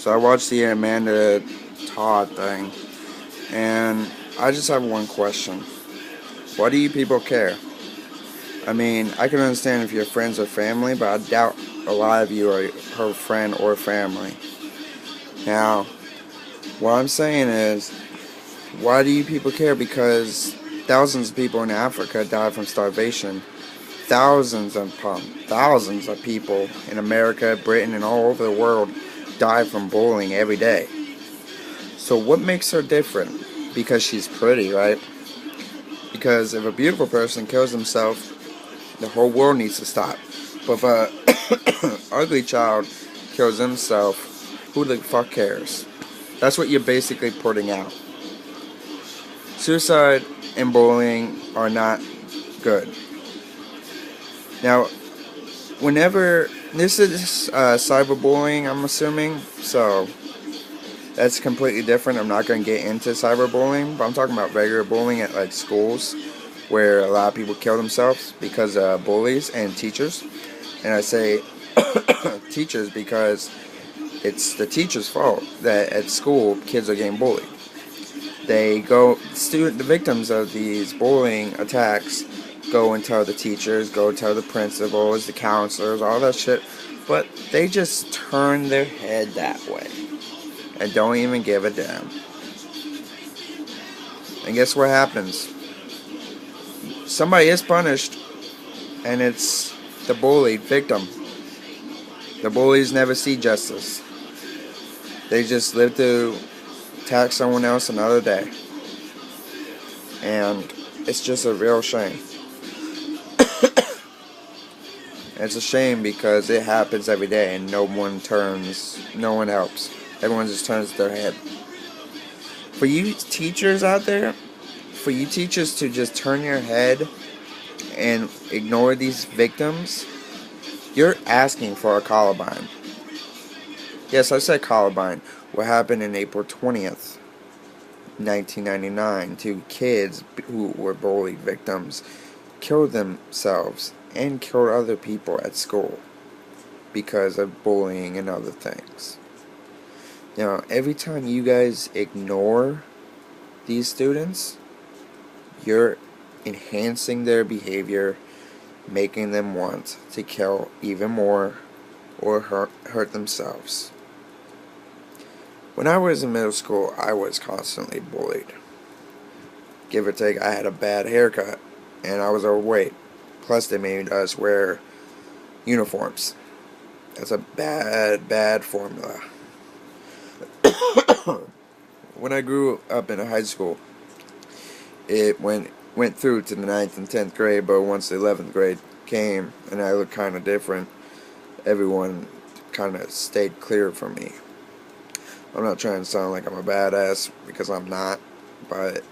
So I watched the Amanda Todd thing, and I just have one question. Why do you people care? I mean, I can understand if you're friends or family, but I doubt a lot of you are her friend or family. Now, what I'm saying is, why do you people care? Because thousands of people in Africa die from starvation. Thousands of people in America, Britain, and all over the world die from bullying every day. So what makes her different? Because she's pretty, right? Because if a beautiful person kills himself, the whole world needs to stop. But if a ugly child kills himself, who the fuck cares? That's what you're basically putting out. Suicide and bullying are not good. Now, whenever this is cyberbullying, I'm assuming, so that's completely different. I'm not going to get into cyberbullying, but I'm talking about regular bullying at like schools, where a lot of people kill themselves because of bullies and teachers. And I say teachers because it's the teacher's fault that at school kids are getting bullied. The victims of these bullying attacks go and tell the teachers, go tell the principals, the counselors, all that shit, but they just turn their head that way and don't even give a damn. And guess what happens? Somebody is punished, and it's the bullied victim. The bullies never see justice. They just live to attack someone else another day. And it's just a real shame. It's a shame because it happens every day and no one helps. Everyone just turns their head. For you teachers out there, for you teachers to just turn your head and ignore these victims, you're asking for a Columbine. Yes, I said Columbine. What happened in April 20th, 1999, two kids who were bullied victims killed themselves and killed other people at school because of bullying and other things. Now, every time you guys ignore these students, you're enhancing their behavior, making them want to kill even more or hurt themselves. When I was in middle school, I was constantly bullied. Give or take, I had a bad haircut and I was overweight. Plus, they made us wear uniforms. That's a bad formula. When I grew up in high school, it went through to the 9th and 10th grade, but once the 11th grade came and I looked kind of different, everyone kind of stayed clear from me. I'm not trying to sound like I'm a badass, because I'm not, but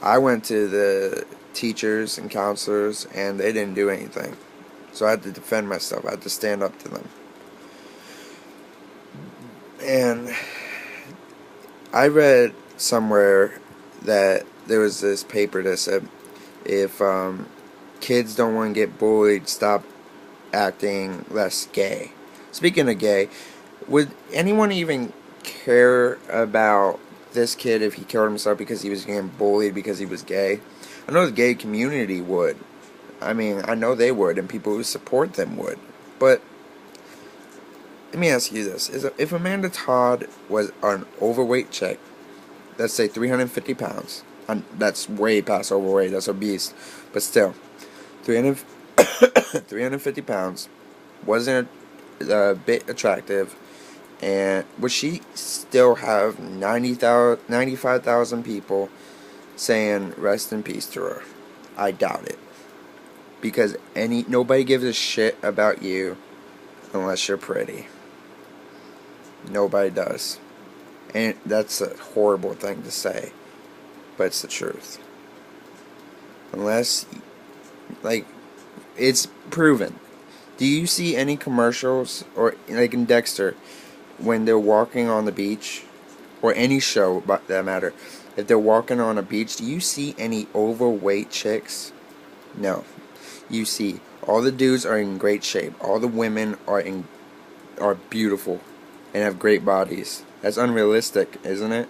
I went to the teachers and counselors and they didn't do anything. So I had to defend myself. I had to stand up to them. And I read somewhere that there was this paper that said if kids don't want to get bullied, stop acting less gay. Speaking of gay, would anyone even care about this kid if he killed himself because he was getting bullied because he was gay? I know the gay community would. I mean, I know they would, and people who support them would. But let me ask you this. If Amanda Todd was an overweight chick, let's say 350 pounds, that's way past overweight, that's obese, but still, 350 pounds, wasn't a bit attractive, and would she still have 95,000 people saying rest in peace to her? I doubt it. Because nobody gives a shit about you unless you're pretty. Nobody does. And that's a horrible thing to say, but it's the truth. Unless, like, it's proven. Do you see any commercials, or like in Dexter, when they're walking on the beach, or any show about that matter, if they're walking on a beach, do you see any overweight chicks? No. You see all the dudes are in great shape. All the women are beautiful and have great bodies. That's unrealistic, isn't it?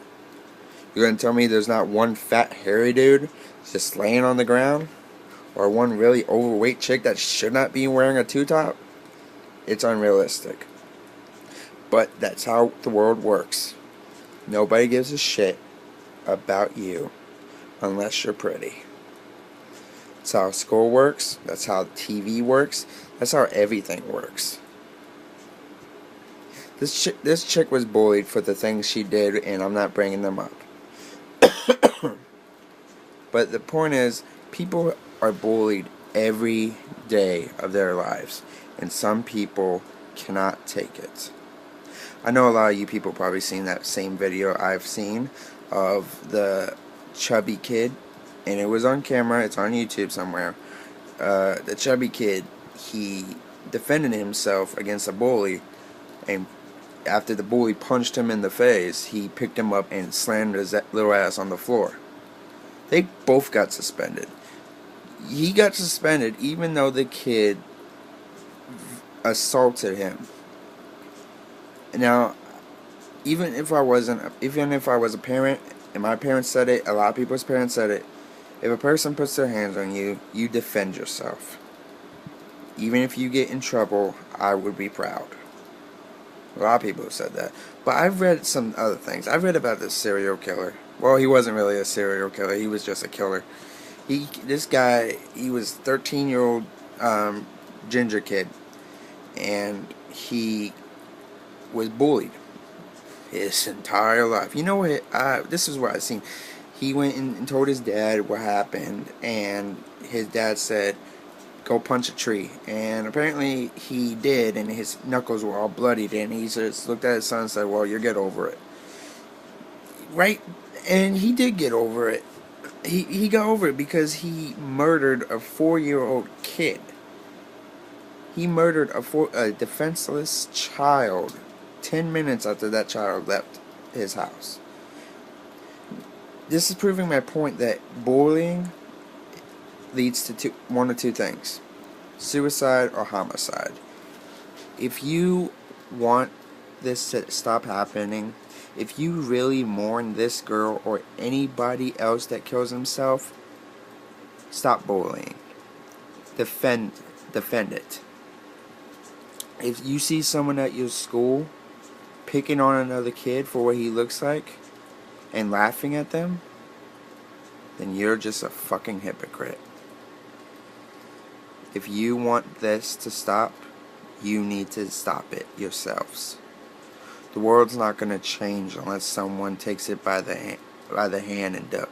You're gonna tell me there's not one fat, hairy dude just laying on the ground? Or one really overweight chick that should not be wearing a two-top? It's unrealistic. But that's how the world works. Nobody gives a shit about you unless you're pretty. That's how school works. That's how TV works. That's how everything works. This chick was bullied for the things she did, and I'm not bringing them up. But the point is, people are bullied every day of their lives, and some people cannot take it. I know a lot of you people probably seen that same video I've seen of the chubby kid, and it was on camera. It's on YouTube somewhere. The chubby kid, he defended himself against a bully, and after the bully punched him in the face, he picked him up and slammed his little ass on the floor. They both got suspended. He got suspended even though the kid assaulted him. Now, even if I was a parent and my parents said it, a lot of people's parents said it, if a person puts their hands on you, you defend yourself. Even if you get in trouble, I would be proud. A lot of people have said that. But I've read some other things. I've read about this serial killer. Well, he wasn't really a serial killer. He was just a killer. This guy, he was a 13-year-old ginger kid. And he was bullied his entire life. You know what? This is what I've seen. He went and told his dad what happened. And his dad said, go punch a tree. And apparently he did. And his knuckles were all bloodied. And he just looked at his son and said, well, you'll get over it. Right? And he did get over it. He got over it because he murdered a 4-year-old kid. He murdered a defenseless child 10 minutes after that child left his house. This is proving my point that bullying leads to one of two things: suicide or homicide. If you want this to stop happening, if you really mourn this girl or anybody else that kills himself, stop bullying. Defend it. If you see someone at your school picking on another kid for what he looks like and laughing at them, then you're just a fucking hypocrite. If you want this to stop, you need to stop it yourselves. The world's not going to change unless someone takes it by the hand and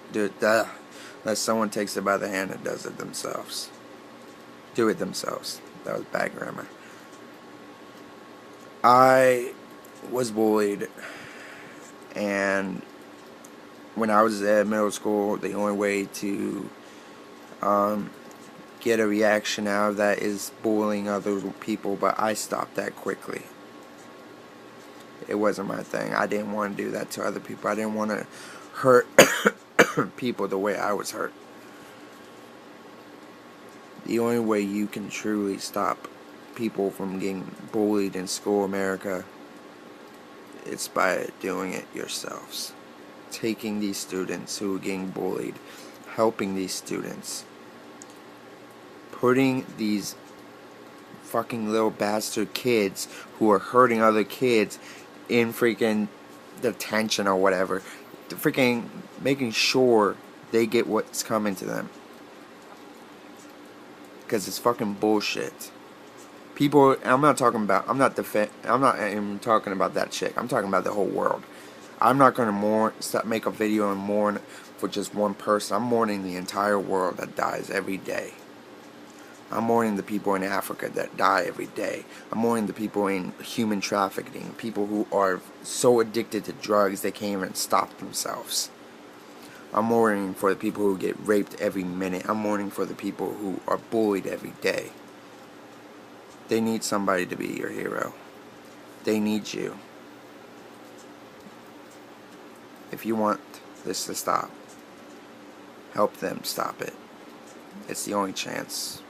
unless someone takes it by the hand and does it themselves. Do it themselves. That was bad grammar. I was bullied, and when I was at middle school, the only way to get a reaction out of that is bullying other people, but I stopped that quickly. It wasn't my thing. I didn't want to do that to other people. I didn't want to hurt people the way I was hurt. The only way you can truly stop people from getting bullied in school America, it's by doing it yourselves. Taking these students who are getting bullied, helping these students, putting these fucking little bastard kids who are hurting other kids in freaking detention or whatever, freaking making sure they get what's coming to them, because it's fucking bullshit. People, I'm not even talking about that chick. I'm talking about the whole world. I'm not gonna make a video and mourn for just one person. I'm mourning the entire world that dies every day. I'm mourning the people in Africa that die every day. I'm mourning the people in human trafficking, people who are so addicted to drugs they can't even stop themselves. I'm mourning for the people who get raped every minute. I'm mourning for the people who are bullied every day. They need somebody to be your hero. They need you. If you want this to stop, help them stop it. It's the only chance.